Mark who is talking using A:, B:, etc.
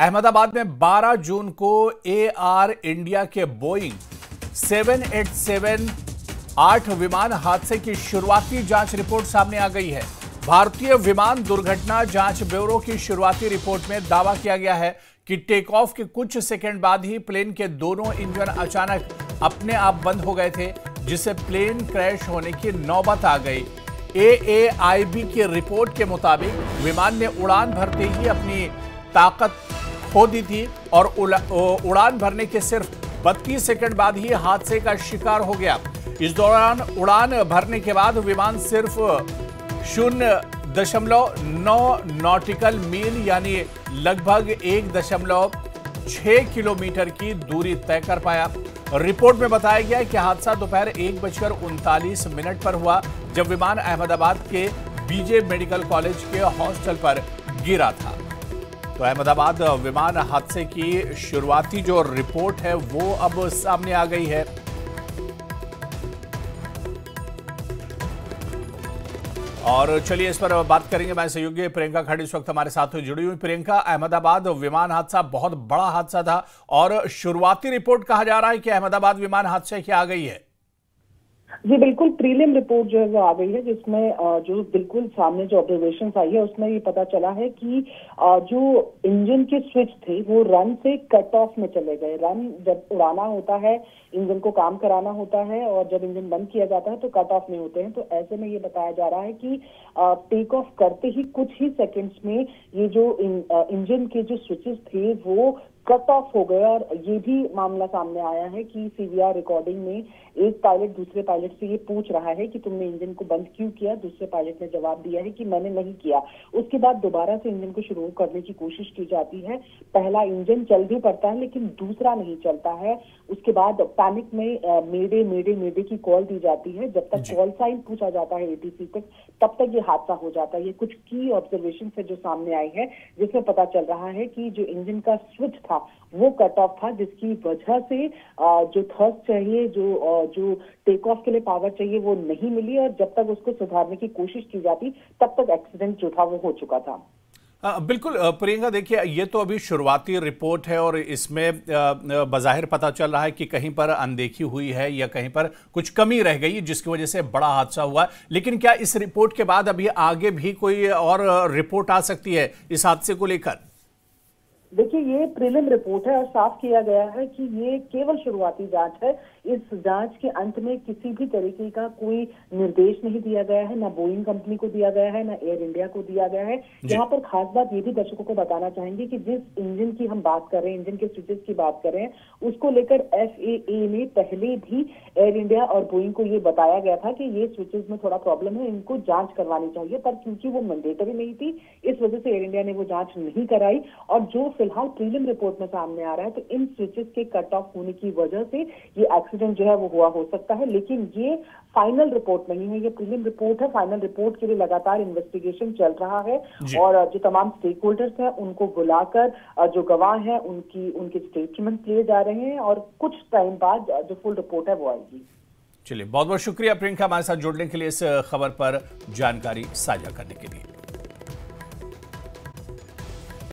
A: अहमदाबाद में 12 जून को air India के बोइंग 787 8 विमान हादसे की शुरुआती जांच रिपोर्ट सामने आ गई है। भारतीय विमान दुर्घटना जांच ब्यूरो की शुरुआती रिपोर्ट में दावा किया गया है कि टेक ऑफ के कुछ सेकंड बाद ही प्लेन के दोनों इंजन अचानक अपने आप बंद हो गए थे, जिससे प्लेन क्रैश होने की नौबत आ गई। AAIB की रिपोर्ट के मुताबिक विमान ने उड़ान भरते ही अपनी ताकत खो दी थी और उड़ान भरने के सिर्फ 32 सेकंड बाद ही हादसे का शिकार हो गया। इस दौरान उड़ान भरने के बाद विमान सिर्फ 0.9 नॉटिकल मील यानी लगभग 1.6 किलोमीटर की दूरी तय कर पाया। रिपोर्ट में बताया गया कि हादसा दोपहर 1:39 पर हुआ, जब विमान अहमदाबाद के BJ मेडिकल कॉलेज के हॉस्टल पर गिरा था। तो अहमदाबाद विमान हादसे की शुरुआती जो रिपोर्ट है वो अब सामने आ गई है। और चलिए इस पर बात करेंगे। मैं सहयोगी प्रियंका खड़ी इस वक्त हमारे साथ जुड़ी हुई। प्रियंका, अहमदाबाद विमान हादसा बहुत बड़ा हादसा था और शुरुआती रिपोर्ट कहा जा रहा है कि अहमदाबाद विमान हादसे की आ गई है।
B: जी बिल्कुल, प्रीलिम रिपोर्ट जो है वो आ गई है, जिसमें जो बिल्कुल सामने जो ऑब्जर्वेशन आई है उसमें ये पता चला है कि जो इंजन के स्विच थे वो रन से कट ऑफ में चले गए। रन जब उड़ाना होता है, इंजन को काम कराना होता है, और जब इंजन बंद किया जाता है तो कट ऑफ में होते हैं। तो ऐसे में ये बताया जा रहा है कि टेक ऑफ करते ही कुछ ही सेकेंड्स में ये जो इंजन के जो स्विचेस थे वो कट ऑफ हो गए। और ये भी मामला सामने आया है कि CVR रिकॉर्डिंग में एक पायलट दूसरे पायलट से ये पूछ रहा है कि तुमने इंजन को बंद क्यों किया। दूसरे पायलट ने जवाब दिया है कि मैंने नहीं किया। उसके बाद दोबारा से इंजन को शुरू करने की कोशिश की जाती है। पहला इंजन चल भी पड़ता है लेकिन दूसरा नहीं चलता है। उसके बाद पैनिक में मेडे मेडे मेडे की कॉल दी जाती है। जब तक कॉल साइन पूछा जाता है ATC तक, तब तक ये हादसा हो जाता है। ये कुछ की ऑब्जर्वेशन से जो सामने आई है, जिसमें पता चल रहा है कि जो इंजन का स्विच था वो कट ऑफ था, जिसकी वजह से जो थर्स्ट चाहिए, जो टेक ऑफ के लिए पावर चाहिए वो नहीं मिली। और जब तक उसको सुधारने की कोशिश की जाती तब तक एक्सीडेंट जो था वो हो चुका था।
A: बिल्कुल प्रियंका, देखिए ये तो अभी शुरुआती रिपोर्ट है और इसमें बज़ाहिर पता चल रहा है कि कहीं पर अनदेखी हुई है या कहीं पर कुछ कमी रह गई जिसकी वजह से बड़ा हादसा हुआ। लेकिन क्या इस रिपोर्ट के बाद अभी आगे भी कोई और रिपोर्ट आ सकती है इस हादसे को लेकर?
B: देखिए, ये प्रीलिम रिपोर्ट है और साफ किया गया है कि ये केवल शुरुआती जांच है। इस जांच के अंत में किसी भी तरीके का कोई निर्देश नहीं दिया गया है, ना बोइंग कंपनी को दिया गया है, ना एयर इंडिया को दिया गया है। यहाँ पर खास बात ये भी दर्शकों को बताना चाहेंगे कि जिस इंजन की हम बात कर रहे हैं, इंजन के स्विचेस की बात कर रहे हैं, उसको लेकर FAA ने पहले भी एयर इंडिया और बोइंग को ये बताया गया था कि ये स्विचेस में थोड़ा प्रॉब्लम है, इनको जांच करवानी चाहिए। पर क्योंकि वो मैंडेटरी नहीं थी, इस वजह से एयर इंडिया ने वो जांच नहीं कराई। और जो फिलहाल प्रीलिम रिपोर्ट में सामने आ रहा है, तो इन स्विचेस के कट ऑफ होने की वजह से ये एक्सीडेंट जो है वो हुआ हो सकता है। लेकिन ये फाइनल रिपोर्ट नहीं है, ये प्रीलिम रिपोर्ट है। फाइनल रिपोर्ट के लिए लगातार इन्वेस्टिगेशन चल रहा है और जो तमाम स्टेक होल्डर्स हैं उनको बुलाकर जो गवाह हैं उनके स्टेटमेंट लिए जा रहे हैं और कुछ टाइम बाद जो फुल रिपोर्ट है वो आएगी।
A: चलिए, बहुत बहुत शुक्रिया प्रियंका हमारे साथ जुड़ने के लिए, इस खबर पर जानकारी साझा करने के लिए।